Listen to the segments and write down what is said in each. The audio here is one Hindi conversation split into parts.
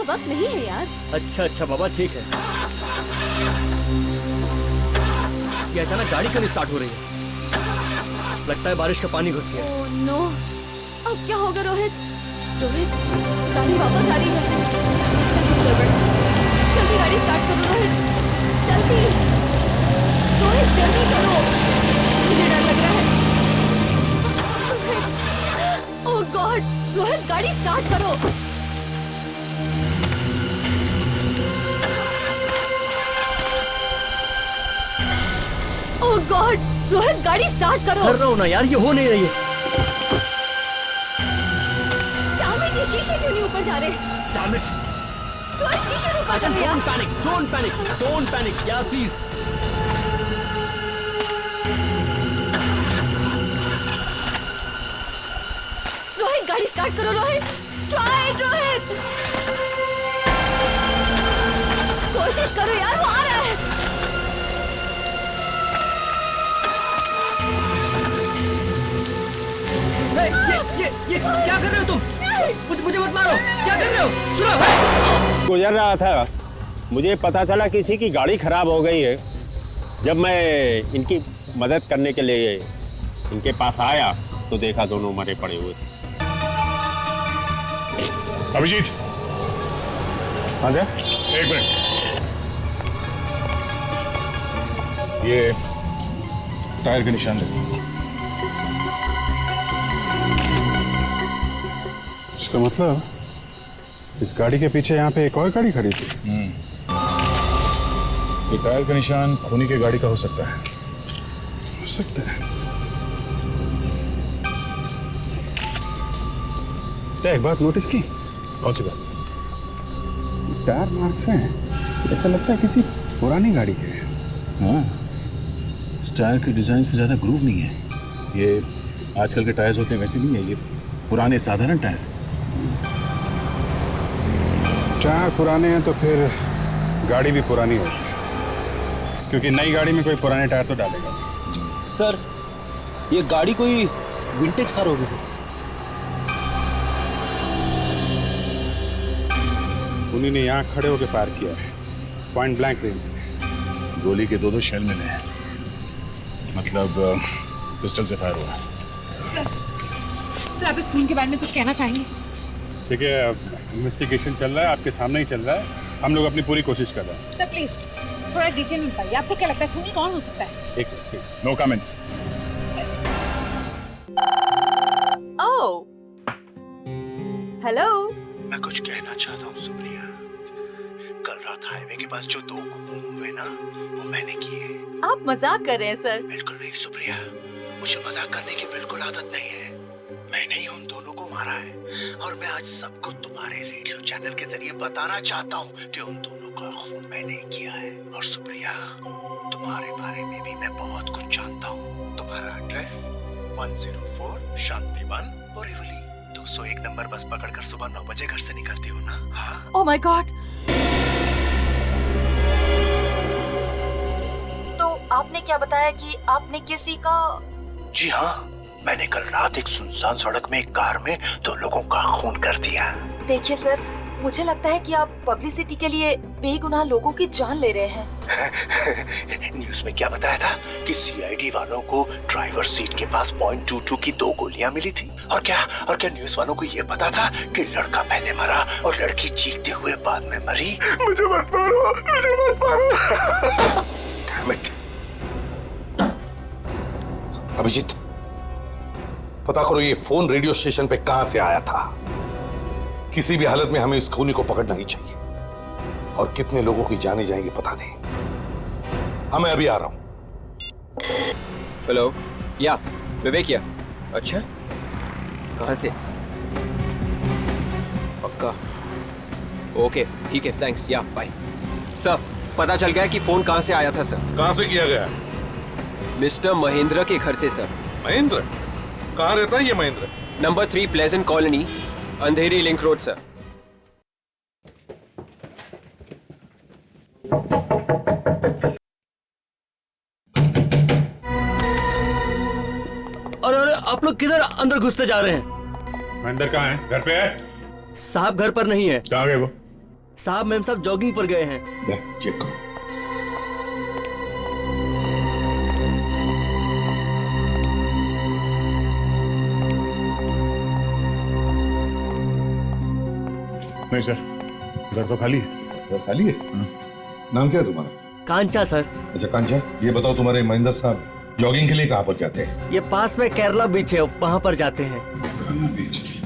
का वक्त नहीं है यार। अच्छा बाबा ठीक है। ये अचानक गाड़ी क्यों नहीं स्टार्ट हो रही है? लगता है बारिश का पानी घुस गया। ओह नो, अब क्या होगा रोहित? रोहित, गाड़ी वापस आ रही है। जल्दी गाड़ी स्टार्ट करो रोहित, जल्दी। रोहित जल्दी करो, मुझे डर लग रहा है। ओह गॉड, रोहित गाड़ी स्टार्ट करो। ओह गॉड, रोहित गाड़ी स्टार्ट करो। कर रहा हूँ ना यार, ये हो नहीं रही है। डैमेट, ये शीशे क्यों नहीं ऊपर जा रहे? डैमेट। रोहित शीशे ऊपर चल गया। Don't panic यार प्लीज। रोहित गाड़ी स्टार्ट करो रोहित, ट्राई रोहित, कोशिश करो यार, वो आ रहा है। ये क्या कर रहे हो तुम? मुझे मत मारो, क्या कर रहे हो? सुनो। गुजर रहा था, मुझे पता चला किसी की गाड़ी खराब हो गई है। जब मैं इनकी मदद करने के लिए इनके पास आया तो देखा दोनों मरे पड़े हुए थे। अभिजीत, हाँ जी, एक मिनट। ये टायर के निशान देखो। इसका मतलब इस गाड़ी के पीछे यहाँ पे एक और गाड़ी खड़ी थी। ये टायर का निशान खूनी के गाड़ी का हो सकता है। हो सकता है। क्या एक बात नोटिस की? कौन सी बात? टायर मार्क्स हैं, ऐसा लगता है किसी पुरानी गाड़ी के। हाँ, इस टायर के डिजाइन पे ज्यादा ग्रूव नहीं है। ये आजकल के टायर्स होते हैं वैसे नहीं है, ये पुराने साधारण टायर। टायर पुराने हैं तो फिर गाड़ी भी पुरानी होगी, क्योंकि नई गाड़ी में कोई पुराने टायर तो डालेगा। सर, ये गाड़ी कोई विंटेज कार होगी सर। उन्हीं ने यहाँ खड़े होकर फायर किया है, पॉइंट ब्लैंक रेंज से। गोली के दो शेल मिले हैं, मतलब पिस्टल से फायर हुआ। सर, आप इस खून के बारे में कुछ कहना चाहेंगे? ठीक है, अब इन्वेस्टिगेशन चल रहा है, आपके सामने ही चल रहा है। हम लोग अपनी पूरी कोशिश कर रहे हैं। सर प्लीज थोड़ा डिटेल में बताइए, आपको क्या लगता है खूनी कौन हो सकता है? एक minute, no comments. Oh hello. मैं कुछ कहना चाहता हूँ सुप्रिया। कल रात हाईवे के पास जो 2 गुम हुए ना, वो मैंने किए। आप मजाक कर रहे हैं सर? बिल्कुल नहीं सुप्रिया, मुझे मजाक करने की बिल्कुल आदत नहीं है। मैंने ही उन दोनों को मारा है और मैं आज सबको तुम्हारे रेडियो चैनल के जरिए बताना चाहता हूँ कि उन दोनों का खून मैंने किया है। और सुप्रिया, तुम्हारे बारे में भी मैं बहुत कुछ जानता हूँ। तुम्हारा एड्रेस 104 शांतिवन बोरीवली, 201 नंबर बस पकड़कर सुबह 9 बजे घर से निकलती हो ना? हाँ। Oh my God. तो आपने क्या बताया कि आपने किसी का? जी हाँ, मैंने कल रात एक सुनसान सड़क में एक कार में 2 लोगों का खून कर दिया। देखिए सर, मुझे लगता है कि आप पब्लिसिटी के लिए बेगुनाह लोगों की जान ले रहे हैं। न्यूज़ में क्या बताया था कि सीआईडी वालों को ड्राइवर सीट के पास .22 की 2 गोलियां मिली थी। और क्या न्यूज़ वालों को ये पता था कि लड़का पहले मरा और लड़की चीखते हुए बाद में मरी? मुझे मत मारो, मुझे मत मारो। Damn it. अभिजीत, पता करो ये फोन रेडियो स्टेशन पे कहां से आया था। किसी भी हालत में हमें इस खूनी को पकड़ना ही चाहिए। और कितने लोगों की जाने जाएंगी पता नहीं। मैं अभी आ रहा हूं। हेलो, या विवेक या? अच्छा, कहाँ से? पक्का, ओके ठीक है, थैंक्स, या बाय। सर, पता चल गया कि फोन कहाँ से आया था सर। कहाँ से किया गया? मिस्टर महेंद्र के घर से सर। महेंद्र? कहाँ रहता है ये महेंद्र? नंबर 3 प्लेजेंट कॉलोनी, अंधेरी लिंक रोड सर। अरे आप लोग किधर अंदर घुसते जा रहे हैं? महेंद्र कहाँ है? घर पे है? साहब घर पर नहीं है। कहाँ गए वो? साहब मैम साहब जॉगिंग पर गए हैं। चेक करो। नहीं सर, घर तो खाली है। घर खाली है? नाम क्या है तुम्हारा? कांचा सर। अच्छा कांचा, ये बताओ तुम्हारे महेंद्र साहब जॉगिंग के लिए कहाँ पर जाते हैं? ये पास में केरला बीच है, वहाँ पर जाते हैं।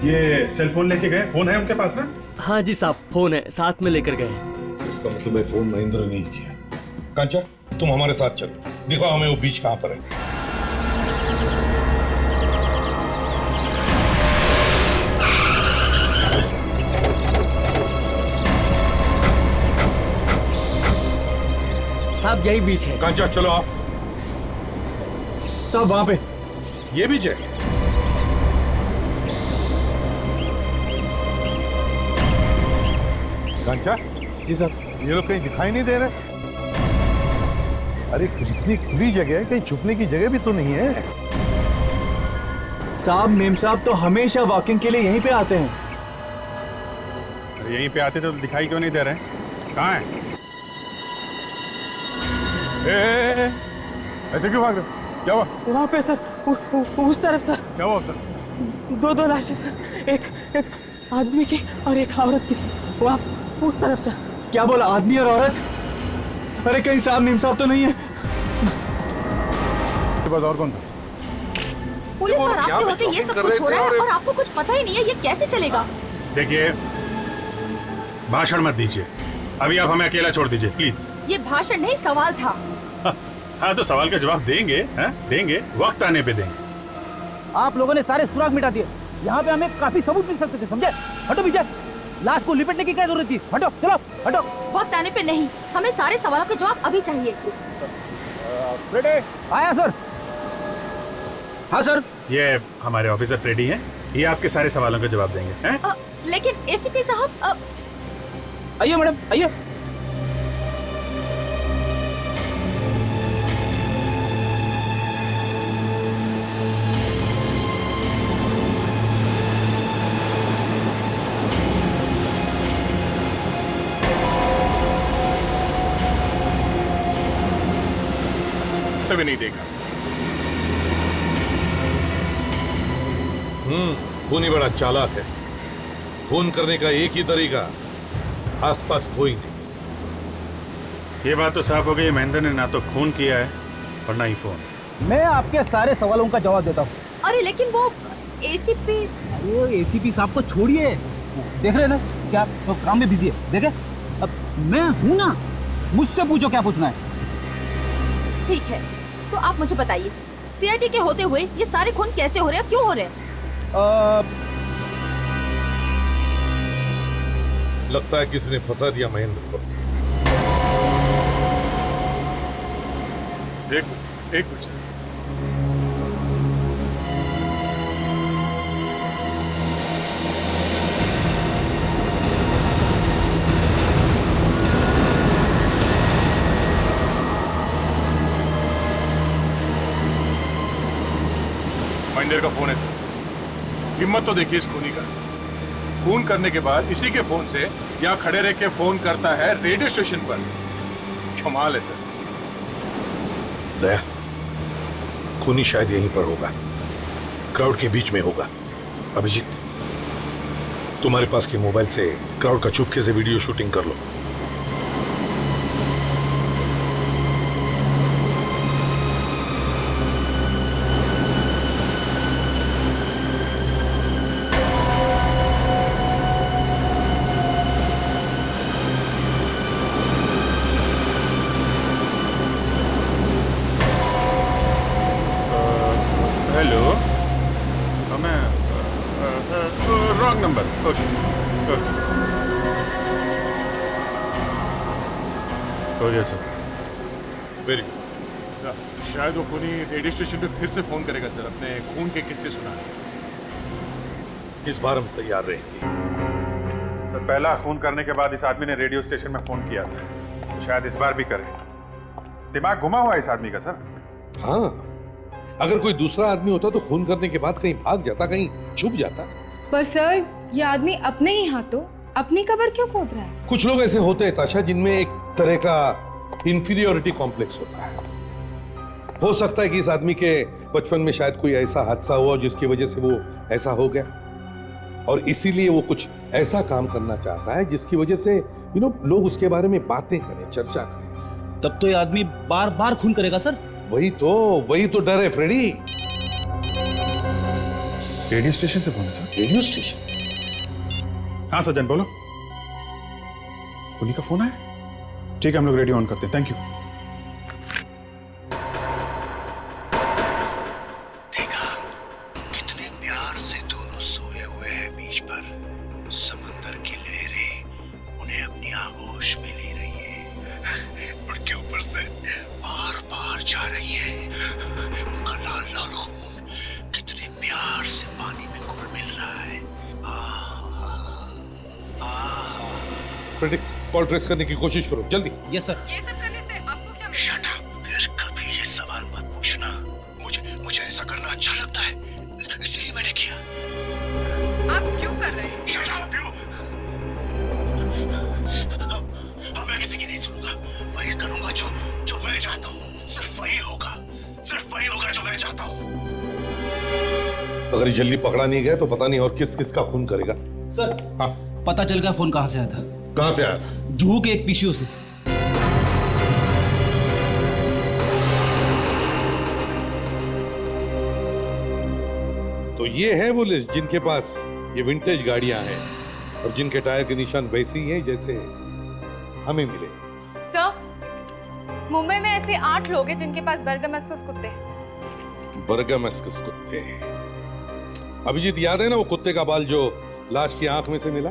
ये सेल फोन लेके गए? फोन है उनके पास ना? हाँ जी साहब, फोन है, साथ में लेकर गए। इसका मतलब है फोन महेंद्र ने किया। कांचा तुम हमारे साथ चलो, दिखाओ हमें वो बीच कहाँ पर है। साहब यही बीच है। कांचा चलो आप। साहब वहां पे ये बीच है? कांचा जी सर। ये लोग कहीं दिखाई नहीं दे रहे। अरे इतनी खुली जगह है, कहीं छुपने की जगह भी तो नहीं है। साहब मेम साहब तो हमेशा वॉकिंग के लिए यहीं पे आते हैं। अरे यहीं पे आते तो दिखाई क्यों नहीं दे रहे? कहाँ है? ऐसे क्यों भाग रहे? क्या हुआ? वहाँ पे सर, उस तरफ सर। क्या हुआ उधर? दो लाशें सर, एक आदमी की और एक औरत की सर। वहाँ उस तरफ सर। क्या बोला, आदमी और औरत? अरे कहीं साहब मेम साहब तो नहीं है? और कौन था? पुलिस और आपके होते ये सब कुछ हो रहा है और आपको कुछ पता ही नहीं है, ये कैसे चलेगा? देखिए, भाषण मत दीजिए, अभी आप हमें अकेला छोड़ दीजिए प्लीज। ये भाषण नहीं, सवाल था। हाँ तो सवाल का जवाब देंगे, हैं? देंगे, वक्त आने पे देंगे। आप लोगों ने सारे सुराग मिटा दिए। यहाँ पे हमें काफी सबूत मिल सकते थे, समझे? हटो पीछे, लाश को लिपटने की क्या जरूरत थी? हटो, चलो हटो। वक्त आने पे नहीं, हमें सारे सवालों के जवाब अभी चाहिए। आया सर। हाँ सर। ये हमारे ऑफिसर फ्रेडी हैं, ये आपके सारे सवालों का जवाब देंगे, हैं? लेकिन एसीपी साहब। आइए मैडम, आइए। भी नहीं देखा। खूनी बड़ा चालाक है। खून करने का एक ही तरीका, आसपास कोई नहीं। ये बात तो साफ हो गई, महेंद्र ने ना तो खून किया है और ना ही फोन। मैं आपके सारे सवालों का जवाब देता हूँ। अरे लेकिन वो एसीपी। वो एसीपी साहब को छोड़िए, देख रहे ना क्या तो काम में बिजी है। देखे, अब मैं हूँ ना, मुझसे पूछो क्या पूछना है। ठीक है, तो आप मुझे बताइए, सीआईडी के होते हुए ये सारे खून कैसे हो रहे हैं, क्यों हो रहे हैं? लगता है किसी ने फंसा दिया महेंद्र को। एक कुछ महेंद्र का फोन है सर। हिम्मत तो देखिए इस खूनी का, खून करने के बाद इसी के फोन से यहाँ खड़े रह के फोन करता है रेडियो स्टेशन पर। कमाल है सर। दया, खूनी शायद यहीं पर होगा, क्राउड के बीच में होगा। अभिजीत, तुम्हारे पास के मोबाइल से क्राउड का चुपके से वीडियो शूटिंग कर लो। हेलो, मैं रॉन्ग नंबर। ओके हो गया सर। वेरी सर, शायद वो खूनी रेडियो स्टेशन पे फिर से फोन करेगा सर, अपने खून के किस्से सुनाने। इस बार हम तैयार रहेंगे। सर, पहला खून करने के बाद इस आदमी ने रेडियो स्टेशन में फोन किया था, तो शायद इस बार भी करे। दिमाग घुमा हुआ है इस आदमी का सर। हाँ, अगर कोई दूसरा आदमी होता तो खून करने के बाद कहीं भाग जाता, कहीं छुप जाता। पर सर, ये आदमी अपने ही हाथों अपनी कब्र क्यों खोद रहा है? कुछ लोग ऐसे होते हैं ताशा, जिनमें एक तरह का इंफीरियोरिटी कॉम्प्लेक्स होता है। हो सकता है कि इस आदमी के बचपन में शायद कोई ऐसा हादसा हुआ जिसकी वजह से वो ऐसा हो गया, और इसीलिए वो कुछ ऐसा काम करना चाहता है जिसकी वजह से लोग उसके बारे में बातें करें, चर्चा करें। तब तो ये आदमी बार बार खून करेगा सर। वही तो डर है फ्रेडी। रेडियो स्टेशन से फोन है सर। Radio station? हाँ सज्जन बोलो। उन्हीं का फोन है? ठीक है, हम लोग रेडियो ऑन करते हैं। Thank you. देखा कितने प्यार से दोनों सोए हुए हैं बीच पर। समंदर की लहरें उन्हें अपनी आगोश में ले रही है। उनके ऊपर से बार बार जा रही है। उनका लाल लाल खून कितने प्यार से पानी में घुल मिल रहा है। फ्रेडी, कॉल ट्रेस करने की कोशिश करो जल्दी। Yes sir. ये सब करने से आपको क्या मिलेगा? शट अप, फिर कभी ये सवाल मत पूछना। मुझे ऐसा करना अच्छा लगता है, इसीलिए मैंने किया। आप क्यों कर रहे हैं? Shut up you. अब मैं किसी की नहीं सुनूंगा। वही करूंगा जो मैं चाहता हूँ। सिर्फ वही होगा जो मैं चाहता हूँ। अगर ये जल्दी पकड़ा नहीं गया तो पता नहीं और किस किस का खून करेगा। सर हाँ, पता चल गया फोन कहाँ से आया था। कहां से आया था? जुहू के एक पीसीओ से। तो ये है वो लिस्ट जिनके पास ये विंटेज गाड़ियां हैं और जिनके टायर के निशान वैसे ही हैं जैसे हमें मिले। सर, मुंबई में ऐसे 8 लोग हैं जिनके पास बर्गमस्कस कुत्ते हैं। बर्गमस्कस कुत्ते। अभिजीत, याद है ना वो कुत्ते का बाल जो लाश की आंख में से मिला?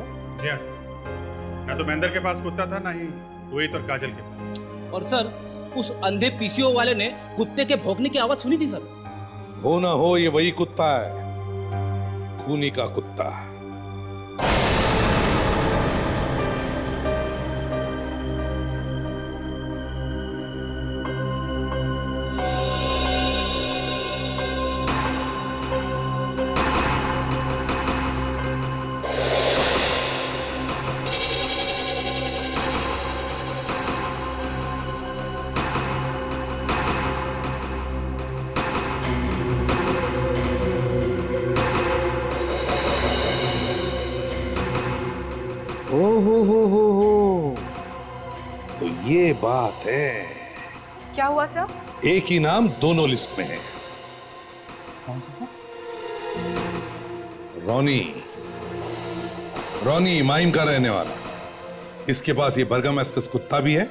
ना तो महेंद्र के पास कुत्ता था, ना ही रोहित और काजल के पास। और सर उस अंधे पीसीओ वाले ने कुत्ते के भौंकने की आवाज सुनी थी सर। हो ना हो ये वही कुत्ता है, खूनी का कुत्ता। हो तो ये बात है। क्या हुआ सर? एक ही नाम दोनों लिस्ट में है। कौन सा सर? रॉनी माइम का रहने वाला। इसके पास ये बर्गमस्कस कुत्ता भी है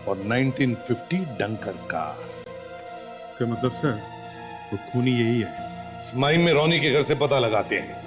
और 1950 डंकर कार। इसका मतलब सर वो खूनी यही है। इस माइम में रॉनी के घर से पता लगाते हैं।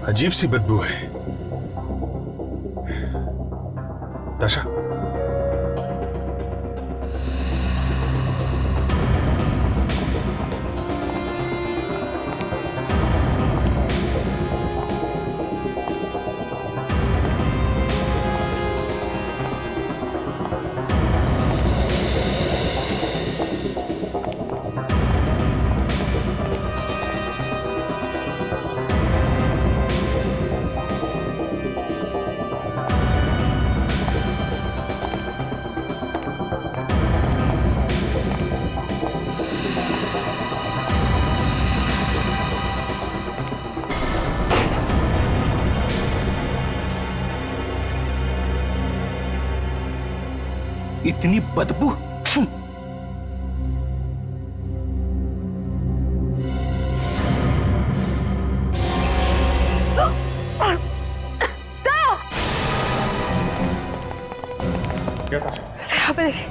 अजीब सी बदबू है। ताशा, इतनी बदबू। सर यहाँ पे देखिए।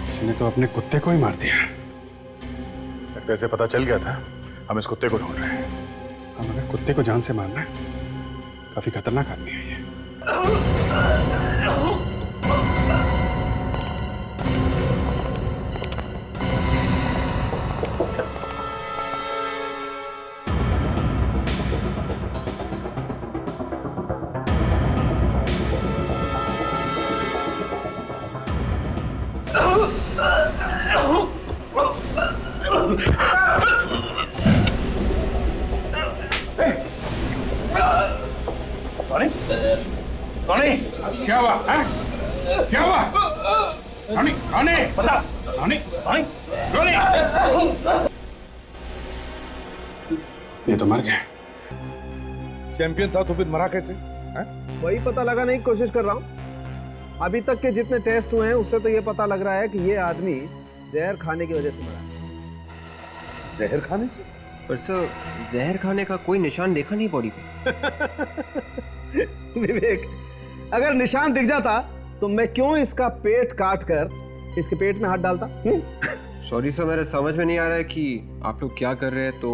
इसने तो अपने कुत्ते को ही मार दिया। लगता से पता चल गया था हम इस कुत्ते को ढूंढ रहे हैं। हम अगर कुत्ते को जान से मारना है, काफी खतरनाक आदमी है ये। टॉनी, क्या हुआ? क्या हुआ? टॉनी, टॉनी, बता। Tony, Tony, Tony. ये तो मर गया। चैंपियन था तो फिर मरा कैसे? वही पता लगाने की कोशिश कर रहा हूँ। अभी तक के जितने टेस्ट हुए हैं उससे तो ये पता लग रहा है कि ये आदमी जहर खाने की वजह से मरा है। जहर खाने से? पर सर, जहर खाने का कोई निशान देखा नहीं बॉडी पे। विवेक, अगर निशान दिख जाता तो मैं क्यों इसका पेट काट कर इसके पेट में हाथ डालता? सॉरी सर, मेरे समझ में नहीं आ रहा है कि आप लोग क्या कर रहे हैं। तो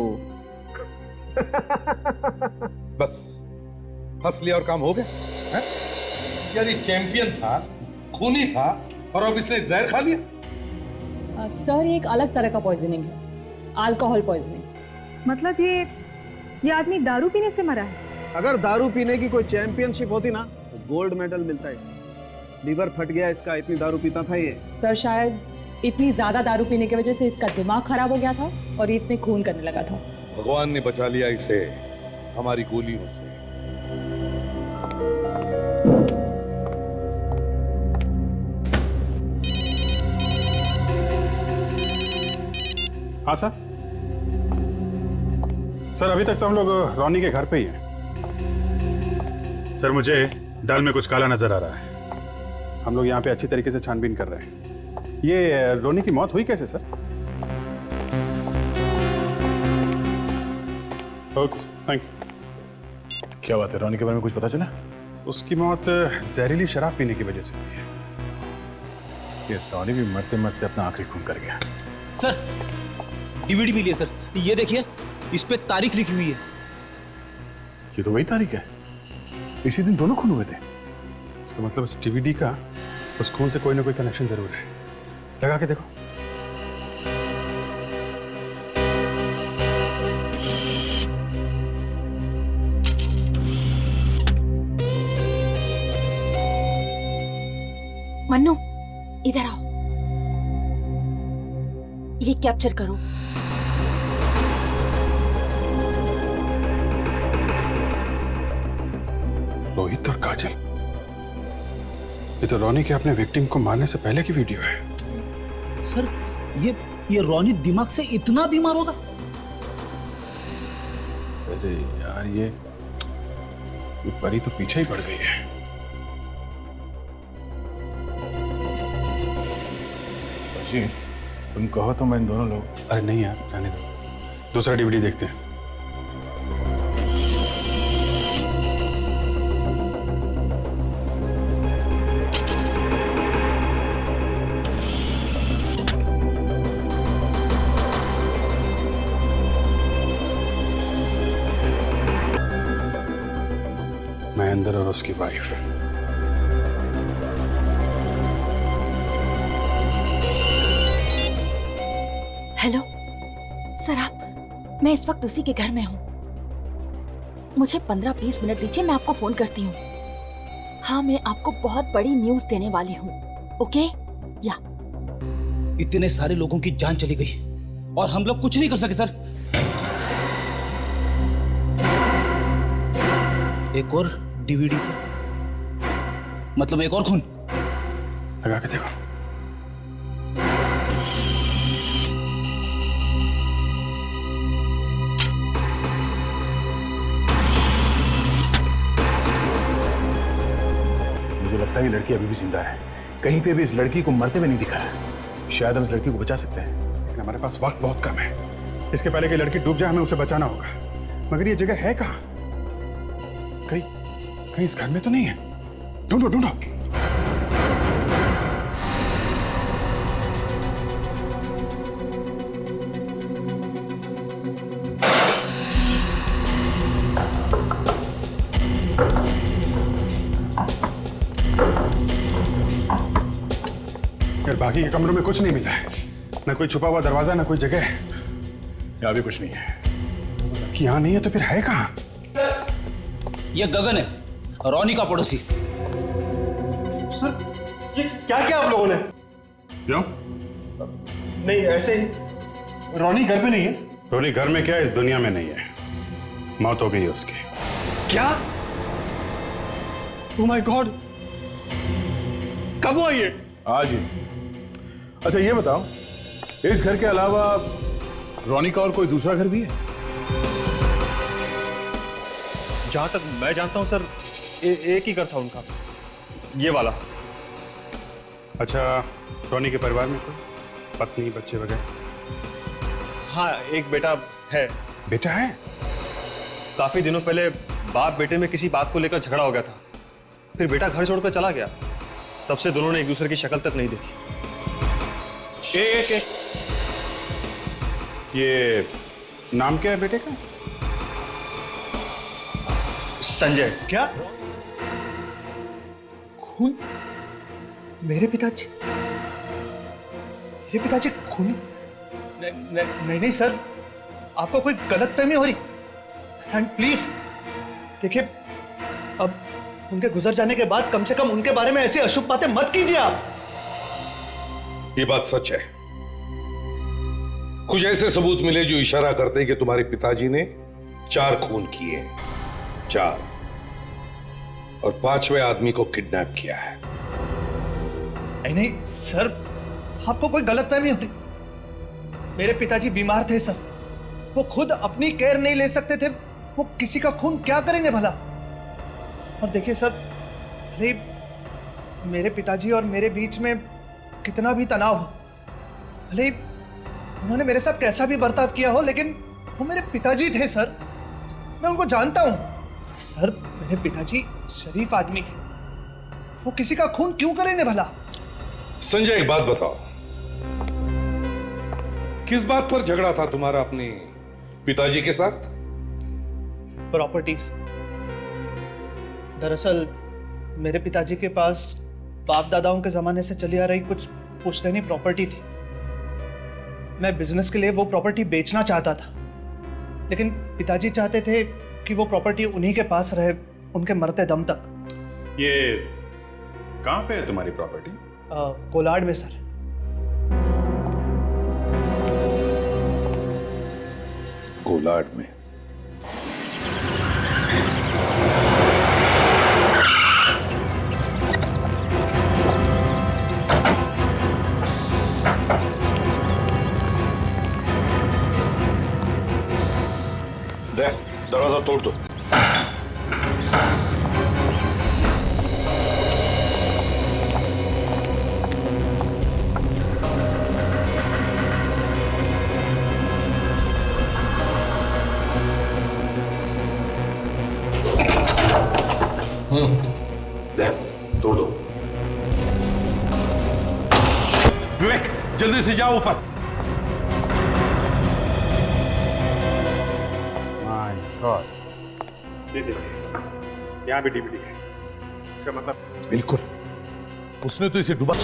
बस हंस लिया और काम हो गया है? यार ये चैंपियन था, खूनी था, और अब इसने जहर खा लिया। सर ये एक अलग तरह का पॉइजनिंग है, अल्कोहल पॉइजनिंग। मतलब ये आदमी दारू पीने से मरा है? अगर दारू पीने की कोई चैंपियनशिप होती ना तो गोल्ड मेडल मिलता है इसे। लीवर फट गया इसका, इतनी दारू पीता था ये। सर शायद इतनी ज्यादा दारू पीने की वजह से इसका दिमाग खराब हो गया था और ये इतने खून करने लगा था। भगवान ने बचा लिया इसे हमारी गोलियों से। हाँ सर। सर अभी तक तो हम लोग रोनी के घर पे ही हैं। सर मुझे दाल में कुछ काला नजर आ रहा है। हम लोग यहाँ पे अच्छी तरीके से छानबीन कर रहे हैं। ये रोनी की मौत हुई कैसे सर? Okay thank you. क्या बात है, रोनी के बारे में कुछ पता चला? उसकी मौत जहरीली शराब पीने की वजह से हुई है। ये रोनी भी मरते मरते अपना आखिरी खून कर गया। सर डीवीडी मिली है सर, ये देखिए, इस पे तारीख लिखी हुई है। ये तो वही तारीख है, इसी दिन दोनों खून हुए थे। इसका मतलब इस डीवीडी का उस खून से कोई ना कोई कनेक्शन जरूर है। लगा के देखो। मन्नू इधर आओ, ये कैप्चर करो। रोहित और काजल, ये तो रोनी के अपने विक्टिम को मारने से पहले की वीडियो है। सर ये रोनी दिमाग से इतना बीमार होगा? अरे यार ये परी तो पीछे ही पड़ गई है। अजीत, तुम कहो तो मैं इन दोनों लोग। अरे नहीं यार, जाने दो, दूसरा डीवीडी देखते हैं। महेंद्र और उसकी वाइफ। हेलो सर, मैं इस वक्त उसी के घर में हूँ। मुझे 15-20 मिनट दीजिए, मैं आपको फोन करती हूँ। हाँ, मैं आपको बहुत बड़ी न्यूज देने वाली हूँ। ओके या? इतने सारे लोगों की जान चली गई और हम लोग कुछ नहीं कर सके सर। एक और डीवीडी से मतलब एक और खून। लगा के देखो। लगता है ये लड़की अभी भी जिंदा है। कहीं पे भी इस लड़की को मरते हुए नहीं दिखा है। शायद हम इस लड़की को बचा सकते हैं, लेकिन हमारे पास वक्त बहुत कम है। इसके पहले कि लड़की डूब जाए हमें उसे बचाना होगा। मगर ये जगह है कहाँ? कहीं कहीं इस घर में तो नहीं है। ढूंढो ढूंढो। यार बाकी के कमरों में कुछ नहीं मिला है, ना कोई छुपा हुआ दरवाजा, ना कोई जगह। यहाँ भी कुछ नहीं है। कि यहाँ नहीं है तो फिर है कहाँ? ये गगन है, रोनी का पड़ोसी। सर ये क्या किया आप लोगों ने? क्यों? नहीं ऐसे ही। रोनी घर पे नहीं है। रोनी घर में क्या, इस दुनिया में नहीं है। मौत हो गई है उसकी। क्या? ओह माय गॉड, कब हुआ ये? आज ही। अच्छा ये बताओ, इस घर के अलावा रोनी का और कोई दूसरा घर भी है? जहां तक मैं जानता हूं सर, एक ही घर था उनका, ये वाला। अच्छा, रोनी के परिवार में कोई पत्नी, बच्चे वगैरह? हाँ, एक बेटा है। बेटा है? काफी दिनों पहले बाप बेटे में किसी बात को लेकर झगड़ा हो गया था, फिर बेटा घर छोड़कर चला गया। तब से दोनों ने एक दूसरे की शक्ल तक नहीं देखी। एक ये नाम क्या है बेटे का? संजय। क्या? खून? मेरे पिताजी? मेरे पिताजी खूनी? नहीं सर, आपको कोई गलतफहमी हो रही। एंड प्लीज देखिए, अब उनके गुजर जाने के बाद कम से कम उनके बारे में ऐसी अशुभ बातें मत कीजिए आप। ये बात सच है। कुछ ऐसे सबूत मिले जो इशारा करते हैं कि तुम्हारे पिताजी ने 4 खून किए हैं, 4, और 5वें आदमी को किडनैप किया है। नहीं सर, आपको कोई गलतफहमी हो रही। मेरे पिताजी बीमार थे सर, वो खुद अपनी केयर नहीं ले सकते थे, वो किसी का खून क्या करेंगे भला। और देखिए सर, भले मेरे पिताजी और मेरे बीच में कितना भी तनाव हो, भले उन्होंने मेरे साथ कैसा भी बर्ताव किया हो, लेकिन वो मेरे पिताजी थे सर, मैं उनको जानता हूं। सर मेरे पिताजी शरीफ आदमी थे, वो किसी का खून क्यों करेंगे भला। संजय एक बात बताओ, किस बात पर झगड़ा था तुम्हारा अपने पिताजी के साथ? प्रॉपर्टीज। दरअसल मेरे पिताजी के पास बाप दादाओं के जमाने से चली आ रही कुछ पुश्तैनी प्रॉपर्टी थी। मैं बिजनेस के लिए वो प्रॉपर्टी बेचना चाहता था, लेकिन पिताजी चाहते थे कि वो प्रॉपर्टी उन्हीं के पास रहे उनके मरते दम तक। ये कहां पे है तुम्हारी प्रॉपर्टी? कोलाड में सर। कोलाड में? दे, दरवाजा तोड़ दो। दे, तोड़ दो। विवेक, जल्दी से जाओ ऊपर। माय गॉड, ये देखिए, यहाँ भी डीवीडी है। इसका मतलब? बिल्कुल, उसने तो इसे डुबा।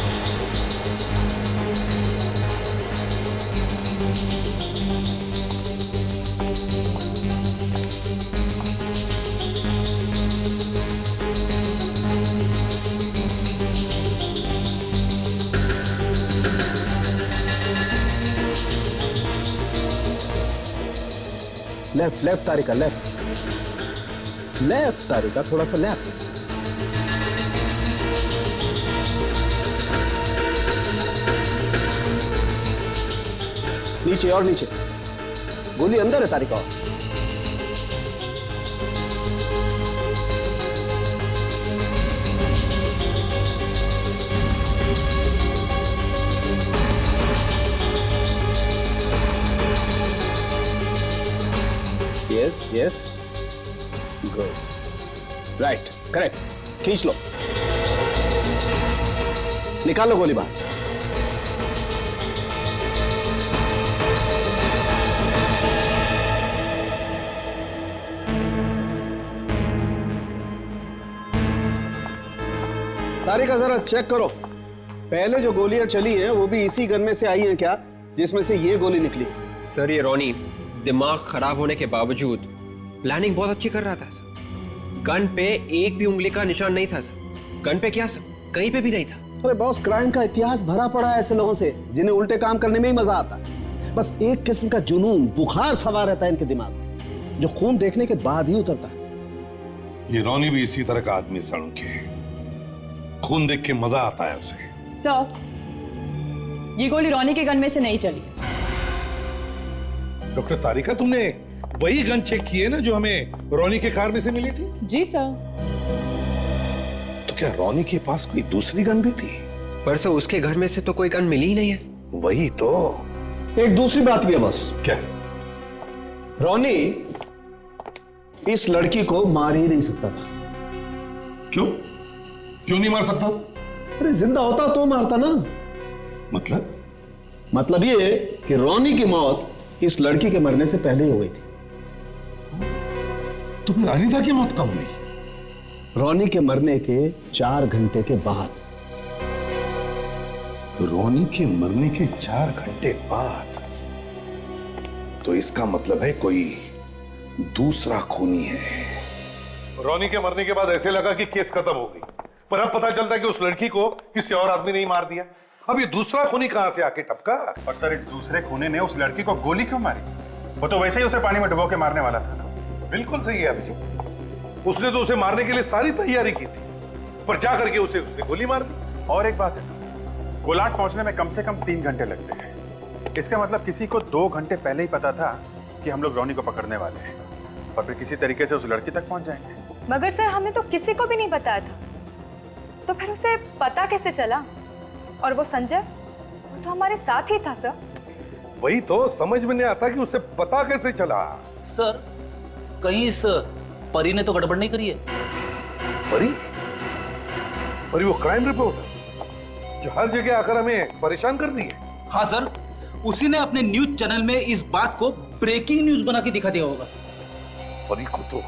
Left left Tarika, left left Tarika, थोड़ा सा लेफ्ट। नीचे और नीचे, गोली अंदर है Tarika. Yes yes, good, right, correct. खींच लो, निकालो गोली बाहर। तारिका जरा चेक करो, पहले जो गोलियां चली हैं वो भी इसी गन में से आई हैं क्या, जिसमें से ये गोली निकली? सर ये रोनी दिमाग खराब होने के बावजूद प्लानिंग बहुत अच्छी कर रहा था सर। गन पे एक भी उंगली का निशान नहीं था सर। गन पे क्या सर, कहीं पे भी नहीं था। अरे बॉस, क्राइम का इतिहास भरा पड़ा है ऐसे लोगों से जिन्हें उल्टे काम करने में ही मजा आता है। बस एक किस्म का जुनून, बुखार सवार रहता है इनके दिमाग में, जो खून देखने के बाद ही उतरता है। ये रोनी भी इसी तरह का आदमी सड़क के, खून देख के मजा आता है उसे। सर, ये गोली रोनी के गन में से नहीं चली। डॉक्टर तारिका, तुमने वही गन चेक की है ना जो हमें रोनी के कार में से मिली थी? जी सर। तो क्या रोनी के पास कोई दूसरी गन भी थी? पर सर उसके घर में से तो कोई गन मिली ही नहीं है। वही तो। एक दूसरी बात भी है बॉस। क्या? रोनी इस लड़की को मार ही नहीं सकता था। क्यों? क्यों नहीं मार सकता? अरे जिंदा होता तो मारता ना। मतलब ये कि रोनी की मौत इस लड़की के मरने से पहले ही हो गई थी। तो फिर अनीता की मौत कब हुई? रोनी के मरने के 4 घंटे के बाद। रोनी के मरने के 4 घंटे बाद? तो इसका मतलब है कोई दूसरा खूनी है। रोनी के मरने के बाद ऐसे लगा कि केस खत्म हो गई, पर अब पता चलता है कि उस लड़की को किसी और आदमी ने ही मार दिया। अब ये दूसरा खूनी कहां से आके टपका? और सर, इस दूसरे खूनी ने उस लड़की को गोली क्यों मारी? वो तो वैसे ही उसे पानी में डुबो के मारने वाला था। बिल्कुल सही है अभिषेक, उसने तो उसे मारने के लिए सारी तैयारी की थी, पर जा करके उसने गोली मार दी। और एक बात है सर, कोलाट पहुंचने में कम से कम 3 घंटे लगते हैं। इसका मतलब किसी को 2 घंटे पहले ही पता था कि हम लोग रोनी को पकड़ने वाले हैं, और फिर किसी तरीके से उस लड़की तक पहुंच जाएंगे। मगर सर हमें तो किसी को भी नहीं बताया था, तो फिर उसे पता कैसे चला? और वो संजय, वो तो हमारे साथ ही था सर। वही तो समझ में नहीं आता कि उसे पता कैसे चला। सर, कहीं इस परी ने तो गड़बड़ नहीं करी है? परी वो क्राइम रिपोर्टर जो हर जगह आकर हमें परेशान कर दी है। हाँ सर, उसी ने अपने न्यूज चैनल में इस बात को ब्रेकिंग न्यूज बना के दिखा दिया होगा। परी को तो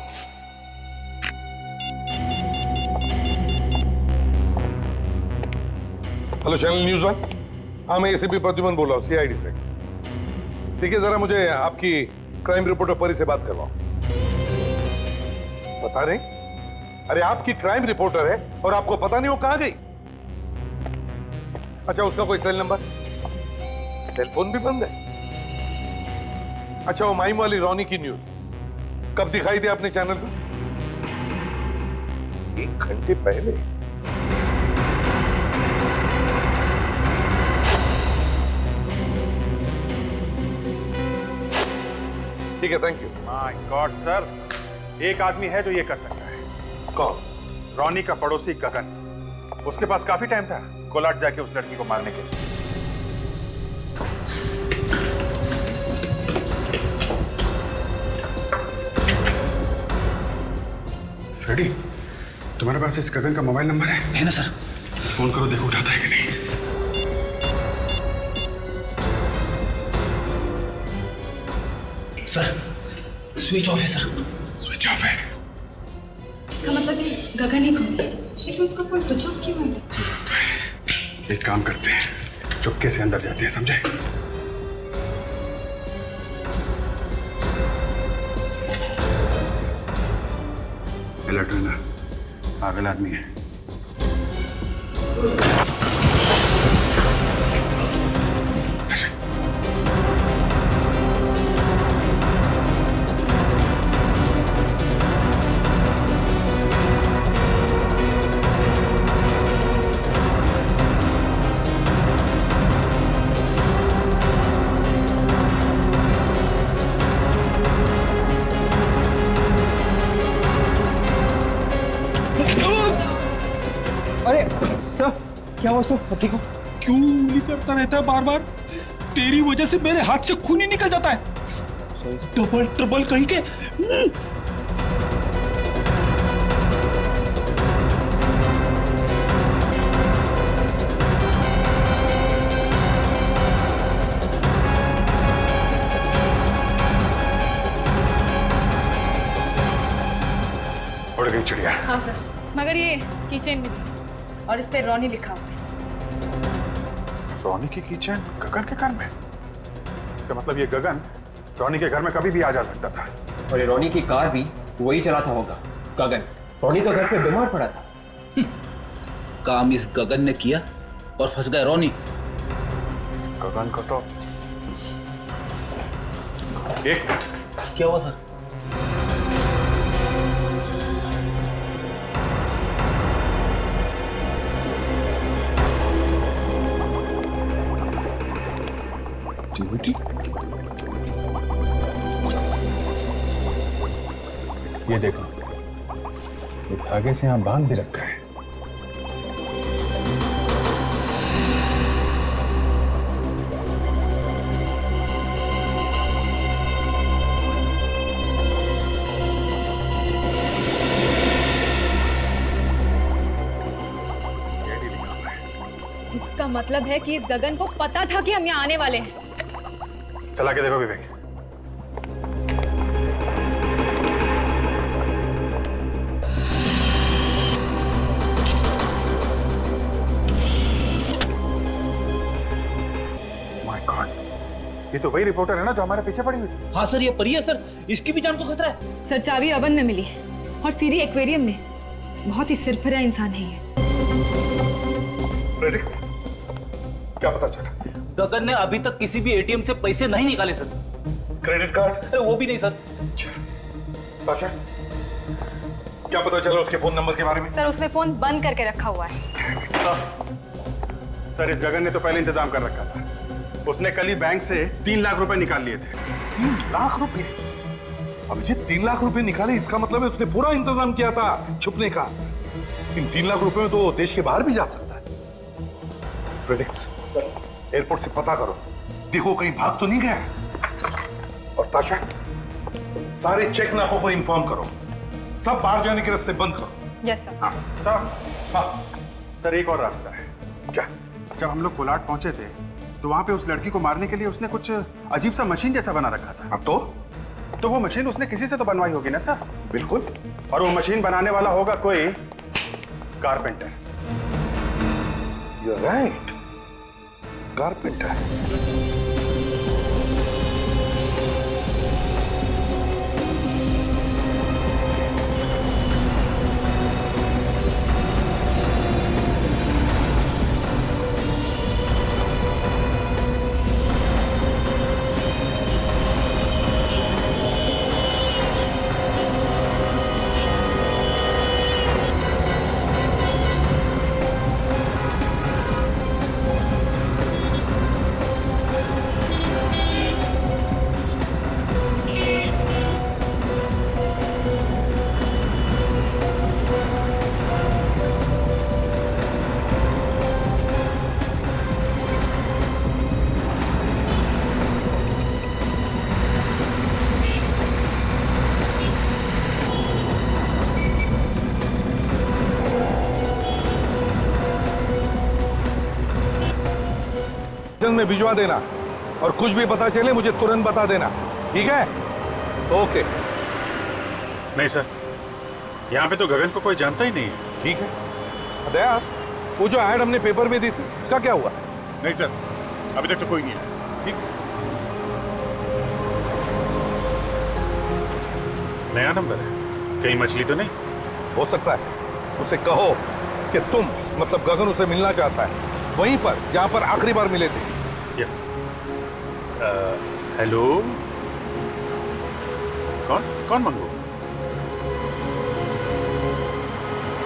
हेलो चैनल न्यूज़ 1। हाँ, मैं एसीपी प्रद्युमन बोल रहा हूँ, सीआईडी से। ठीक है, जरा मुझे आपकी क्राइम रिपोर्टर परी से बात करवाओ। बता रहे? अरे आपकी क्राइम रिपोर्टर है और आपको पता नहीं वो कहां गई? अच्छा, उसका कोई सेल नंबर? सेल फोन भी बंद है। अच्छा, वो माइम वाली रोनी की न्यूज कब दिखाई थी आपने चैनल पर? 1 घंटे पहले। ठीक है, thank you. My God sir, एक आदमी है जो ये कर सकता है। कौन? रोनी का पड़ोसी गगन। उसके पास काफी टाइम था कोलाट जाके उस लड़की को मारने के लिए। रेडी? तुम्हारे पास इस गगन का मोबाइल नंबर है? ना सर। फोन करो, देखो उठाता है कि नहीं। सर, स्विच ऑफ है सर। स्विच ऑफ है? इसका मतलब ये गगन ही खो गया, लेकिन उसका फोन स्विच ऑफ क्यों है? एक काम करते हैं, चुपके से अंदर जाते हैं, समझे? अलर्ट रहना, पागल आदमी है। क्या हुआ सर? ठीक हो? क्यों उंगली करता रहता है बार बार? तेरी वजह से मेरे हाथ से खून ही निकल जाता है। डबल ट्रबल कहीं के। उड़ गई चिड़िया। हाँ सर, मगर ये कीचेन मिली और इस पे रॉनी लिखा हुआ है। रॉनी की किचन गगन के घर में? इसका मतलब ये गगन रॉनी के घर में कभी भी आ जा सकता था। और ये रॉनी की कार भी वही चलाता होगा, गगन। रॉनी तो घर पे बीमार पड़ा था। काम इस गगन ने किया और फंस गया रॉनी। इस गगन को तो एक क्या हुआ सर? डीवीडी? ये देखो, ये धागे से यहां बांध भी रखा है। इसका मतलब है कि इस गगन को पता था कि हम यहाँ आने वाले हैं। चला के देखो विवेक। माय गॉड, ये तो वही रिपोर्टर है ना जो हमारे पीछे पड़ी हुई थी। हाँ सर, ये परी है सर, इसकी भी जान को खतरा है। सर, चाबी ओवन में मिली है और सीरी एक्वेरियम में। बहुत ही सिरफिरा इंसान है ये। प्रेडिक्स, क्या पता चला? गगन ने अभी तक किसी भी एटीएम से पैसे नहीं निकाले सर। Credit card? वो भी नहीं सर। ताशा, क्या पता चला उसके फोन नंबर के बारे में? सर, उसने फोन बंद करके रखा हुआ है। सर, इस गगन ने तो पहले इंतजाम कर रखा था। उसने कल ही बैंक से 3 लाख रुपए निकाल लिए थे। 3 लाख रुपए? अभिजीत, 3 लाख रुपए निकाले, इसका मतलब है उसने पूरा इंतजाम किया था छुपने का। इन 3 लाख रुपए में तो देश के बाहर भी जा सकता है। प्रेडिक्स, एयरपोर्ट से पता करो, देखो कहीं भाग तो नहीं गया। और ताशा, सारे चेक नाकों को इन्फॉर्म करो, सब बाहर जाने के रास्ते बंद करो। Yes sir. हाँ सर। हाँ सर, एक और रास्ता है। क्या? जब हम लोग कोलाड पहुंचे थे तो वहां पे उस लड़की को मारने के लिए उसने कुछ अजीब सा मशीन जैसा बना रखा था। अब तो वो मशीन उसने किसी से तो बनवाई होगी ना सर? बिल्कुल। और वो मशीन बनाने वाला होगा कोई कारपेंटर। You're right. कारपेंटर। में भिजवा देना और कुछ भी पता चले मुझे तुरंत बता देना, ठीक है? ओके। नहीं सर, यहाँ पे तो गगन को कोई जानता ही नहीं है। ठीक है। दया, वो जो ऐड हमने पेपर में दी थी उसका क्या हुआ? नहीं सर, अभी तक तो कोई नहीं है। ठीक, नया नंबर है, कहीं मछली तो नहीं? हो सकता है। उसे कहो कि तुम मतलब गगन उसे मिलना चाहता है वहीं पर जहां पर आखिरी बार मिले थे। हेलो, कौन मंगू?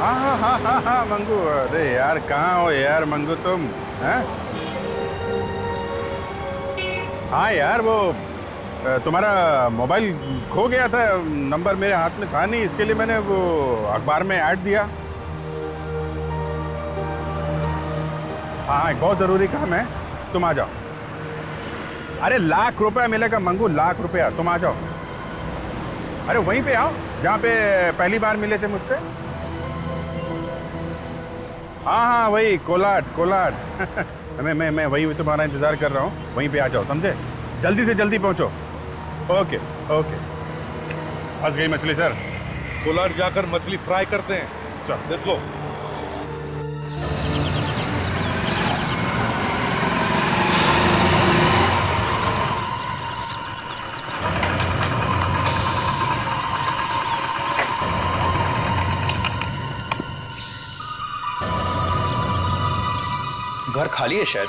हाँ मंगू। अरे यार, कहाँ हो यार मंगू तुम? हैं? हाँ यार, वो तुम्हारा मोबाइल खो गया था, नंबर मेरे हाथ में था नहीं, इसके लिए मैंने वो अखबार में ऐड दिया। हाँ, एक बहुत जरूरी काम है, तुम आ जाओ। अरे ₹1,00,000 मिलेगा मंगू, ₹1,00,000। तुम आ जाओ। अरे वहीं पे आओ जहाँ पे पहली बार मिले थे मुझसे। हाँ वही कोलाड। मैं वही तुम्हारा इंतजार कर रहा हूँ, वहीं पे आ जाओ, समझे? जल्दी से जल्दी पहुँचो। ओके। फंस गई मछली सर। कोलाड जाकर मछली फ्राई करते हैं। चल लेट्स गो। घर खाली है शायद।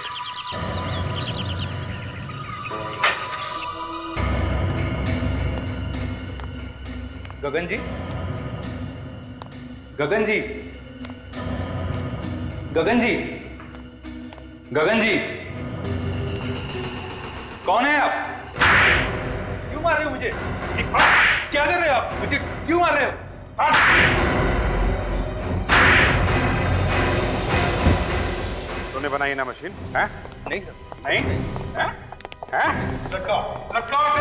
गगन जी, गगन जी, गगन जी, गगन जी, कौन है आप? क्यों मार रहे हो मुझे? क्या कर रहे हो आप? मुझे क्यों मार रहे हो? तूने बनाई ना मशीन? है? नहीं सर। नहीं? हैं? लटकाओ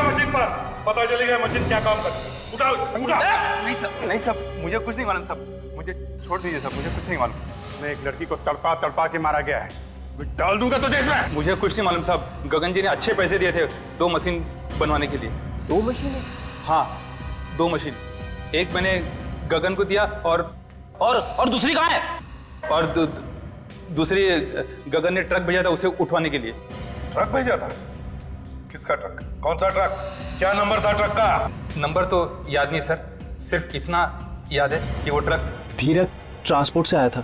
मशीन पर, पता चलेगा मशीन क्या काम करती है। उठाओ। नहीं सब, मुझे कुछ नहीं मालूम सब, मुझे छोड़ दीजिए सब, मुझे कुछ नहीं मालूम। मैं एक लड़की को तड़पा के मारा गया है, डाल दूंगा तुझे इसमें। मुझे कुछ नहीं मालूम साहब। गगन जी ने अच्छे पैसे दिए थे 2 मशीन बनवाने के लिए। 2 मशीन? हाँ 2 मशीन। एक मैंने गगन को दिया और दूसरी कहाँ है? और दूसरी गगन ने ट्रक भेजा था उसे उठवाने के लिए। ट्रक भेजा था? किसका ट्रक? कौन सा ट्रक? क्या नंबर था ट्रक का? नंबर तो याद नहीं सर, सिर्फ इतना याद है कि वो ट्रक धीरज ट्रांसपोर्ट से आया था।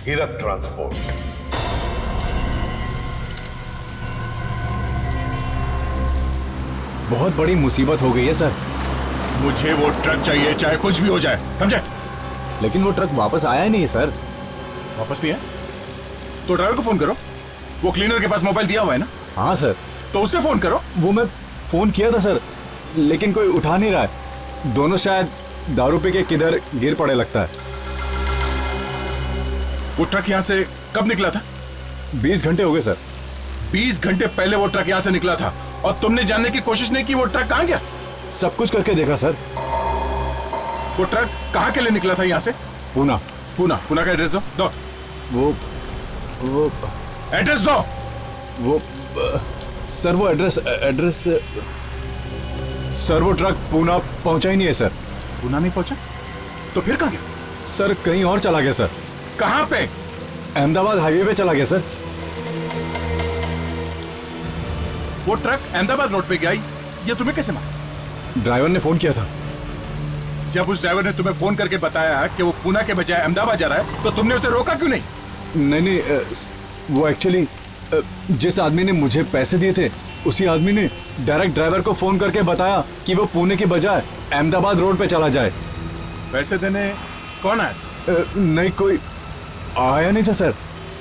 धीरज ट्रांसपोर्ट। बहुत बड़ी मुसीबत हो गई है सर। मुझे वो ट्रक चाहिए, चाहे कुछ भी हो जाए, समझे? लेकिन वो ट्रक वापस आया ही नहीं है सर। वापस नहीं है? तो ड्राइवर को फोन करो, वो क्लीनर के पास मोबाइल दिया हुआ है ना? हाँ सर। तो उससे फोन करो। वो मैं फोन किया था सर, लेकिन कोई उठा नहीं रहा है। दोनों शायद दारू पी के किधर गिर पड़े लगता है। वो ट्रक यहाँ से कब निकला था? 20 घंटे हो गए सर। 20 घंटे पहले वो ट्रक यहाँ से निकला था और तुमने जानने की कोशिश नहीं की वो ट्रक कहाँ गया? सब कुछ करके देखा सर। वो ट्रक कहाँ के लिए निकला था यहाँ से? पूना का एड्रेस दो। वो एड्रेस दो। वो सर वो एड्रेस सर वो ट्रक पूना पहुंचा ही नहीं है सर। पूना नहीं पहुंचा? तो फिर कहाँ गया? सर कहीं और चला गया सर। कहाँ पे? अहमदाबाद हाईवे पे चला गया सर। वो ट्रक अहमदाबाद रोड पे गया, ये तुम्हें कैसे मालूम? ड्राइवर ने फोन किया था। जब उस ड्राइवर ने तुम्हें फोन करके बताया कि वो पूना के बजाय अहमदाबाद जा रहा है, तो तुमने उसे रोका क्यों नहीं? नहीं, वो एक्चुअली जिस आदमी ने मुझे पैसे दिए थे उसी आदमी ने डायरेक्ट ड्राइवर को फोन करके बताया कि वो पुणे के बजाय अहमदाबाद रोड पे चला जाए। पैसे देने कौन आया? नहीं, कोई आया नहीं था सर।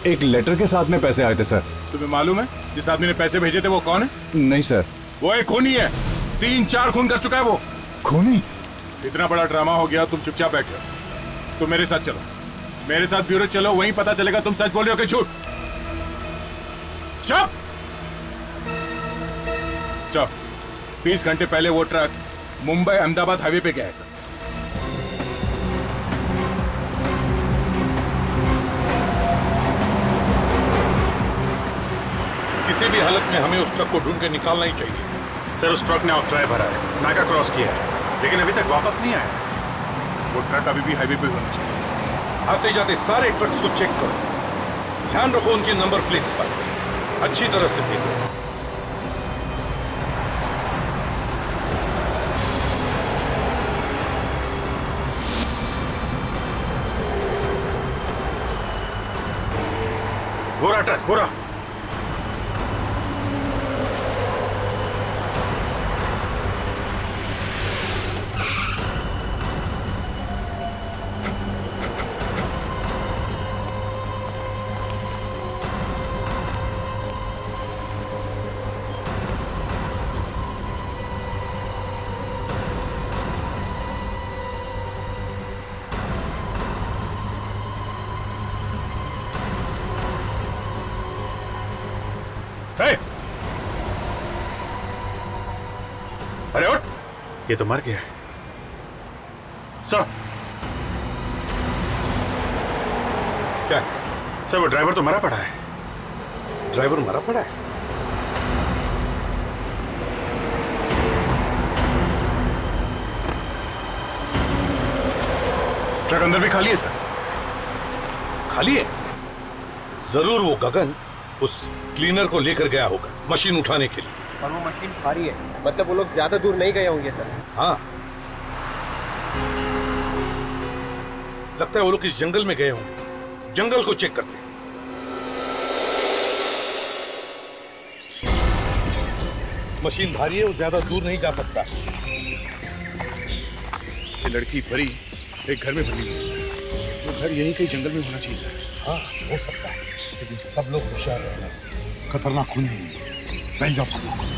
एक लेटर के साथ में पैसे आए थे सर। तुम्हें मालूम है जिस आदमी ने पैसे भेजे थे वो कौन है? नहीं सर। वो एक खूनी है, 3-4 खून कर चुका है वो। खूनी? इतना बड़ा ड्रामा हो गया, तुम चुपचाप बैठो। तुम मेरे साथ चलो, मेरे साथ ब्यूरो चलो, वहीं पता चलेगा तुम सच बोल रहे हो कि झूठ। चुप। 20 घंटे पहले वो ट्रक मुंबई अहमदाबाद हाईवे पे गया है सर। किसी भी हालत में हमें उस ट्रक को ढूंढ के निकालना ही चाहिए। सर उस ट्रक ने ऑक्ट्राय भरा है, नाका क्रॉस किया है, लेकिन अभी तक वापस नहीं आया। वो ट्रक अभी भी हाईवे पे होना चाहिए। आते जाते सारे ट्रक्स को चेक करो, ध्यान रखो उनकी नंबर प्लेट पर, अच्छी तरह से देखो। गोरा ट्रक, गोरा। अरे उठ, ये तो मर गया है। सर क्या? सर वो ड्राइवर तो मरा पड़ा है। ड्राइवर मरा पड़ा है? ट्रक अंदर भी खाली है सर। खाली है? जरूर वो गगन उस क्लीनर को लेकर गया होगा मशीन उठाने के लिए। और वो मशीन भारी है, मतलब वो लोग ज्यादा दूर नहीं गए होंगे सर। हाँ, लगता है वो लोग इस जंगल में गए होंगे। जंगल को चेक करते हैं। मशीन भारी है, वो ज्यादा दूर नहीं जा सकता। ये लड़की परी एक घर में बनी हुई है सर। वो घर यहीं कहीं जंगल में होना चाहिए सर। हाँ, हो सकता है, लेकिन सब लोग होशियार रहना। खतरनाक खून नहीं है। बैठ जाओ सब लोग।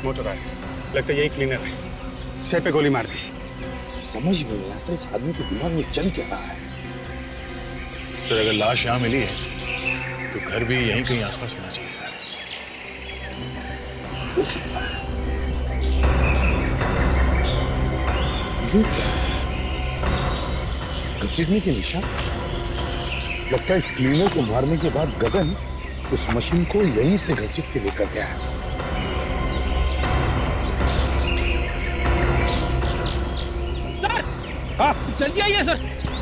मोटर आया, लगता है यही क्लीनर है। सिर पे गोली मार दी। समझ में नहीं आता इस आदमी के दिमाग में चल क्या रहा है। सर अगर लाश यहाँ मिली है तो घर भी यहीं कहीं आसपास होना चाहिए सर। हो सकता है। घसीटने के निशान। लगता है इस क्लीनर को मारने के बाद गगन उस मशीन को यहीं से घसीट के लेकर गया है। जल्दी आइए सर।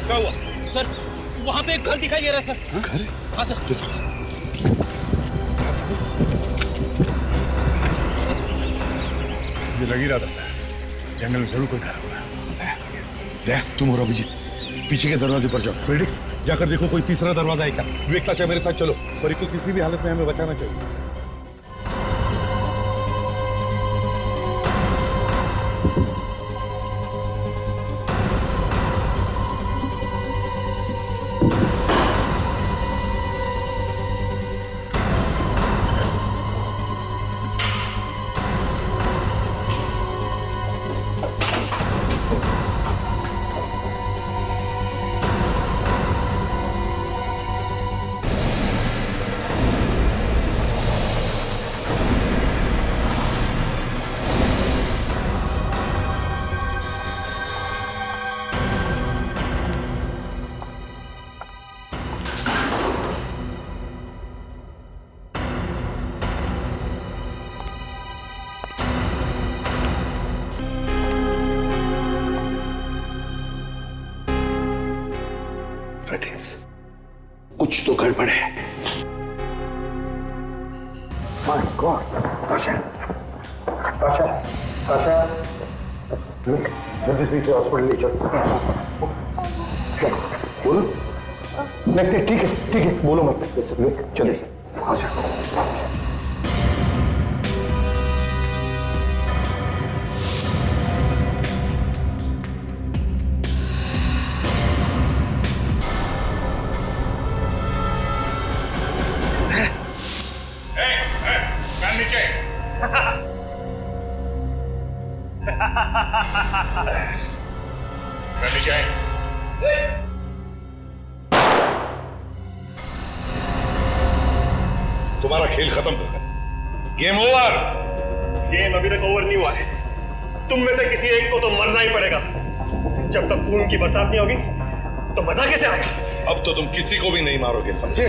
क्या हुआ? सर वहाँ पे एक घर दिखाई दे रहा है सर। घर? हाँ सर। तो चलो। मुझे लग ही रहा था सर, जंगल में जरूर कोई घर होगा। देख तुम और अभिजीत पीछे के दरवाजे पर जाओ। फ्रेडिक्स जाकर देखो कोई तीसरा दरवाजा है क्या। विवेक चाचा मेरे साथ चलो। परी को किसी भी हालत में हमें बचाना चाहिए। फ्रेडिक्स, कुछ तो गड़बड़ है। माय गॉड, ताशा, ताशा, ताशा, जल्दी से इसे हॉस्पिटल ले चलो। बोलो। नहीं ठीक है बोलो मत। चलिए आ जाओ। नीचे। नीचे। तुम्हारा खेल खत्म होगा। Game over. गेम अभी तक ओवर नहीं हुआ है। तुम में से किसी एक को तो मरना ही पड़ेगा। जब तक खून की बरसात नहीं होगी तो मजा कैसे आएगा? अब तो तुम किसी को भी नहीं मारोगे, समझे?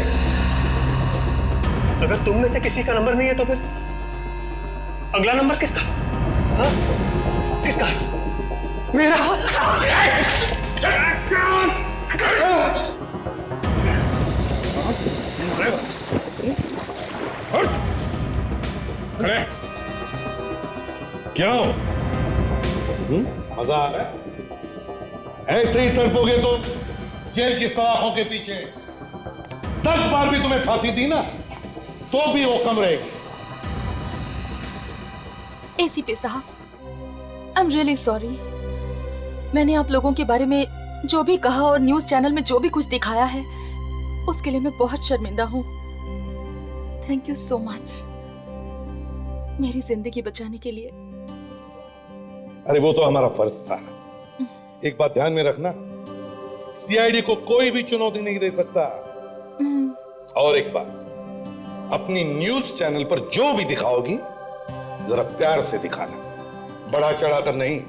अगर तुम में से किसी का नंबर नहीं है तो फिर अगला नंबर किसका? हाँ? किसका? मेरा। खड़े। क्यों? मजा आ रहा है? ऐसे ही तड़पोगे तो जेल की सलाखों के पीछे 10 बार भी तुम्हें फांसी दी ना तो भी वो कम रहेगी। एसीपी साहब, आई एम रियली सॉरी। मैंने आप लोगों के बारे में जो भी कहा और न्यूज चैनल में जो भी कुछ दिखाया है उसके लिए मैं बहुत शर्मिंदा हूँ। थैंक यू सो मच मेरी जिंदगी बचाने के लिए। अरे वो तो हमारा फर्ज था। एक बात ध्यान में रखना, सीआईडी को कोई भी चुनौती नहीं दे सकता। और एक बात, अपनी न्यूज चैनल पर जो भी दिखाओगी जरा प्यार से दिखाना, बढ़ा चढ़ा कर नहीं।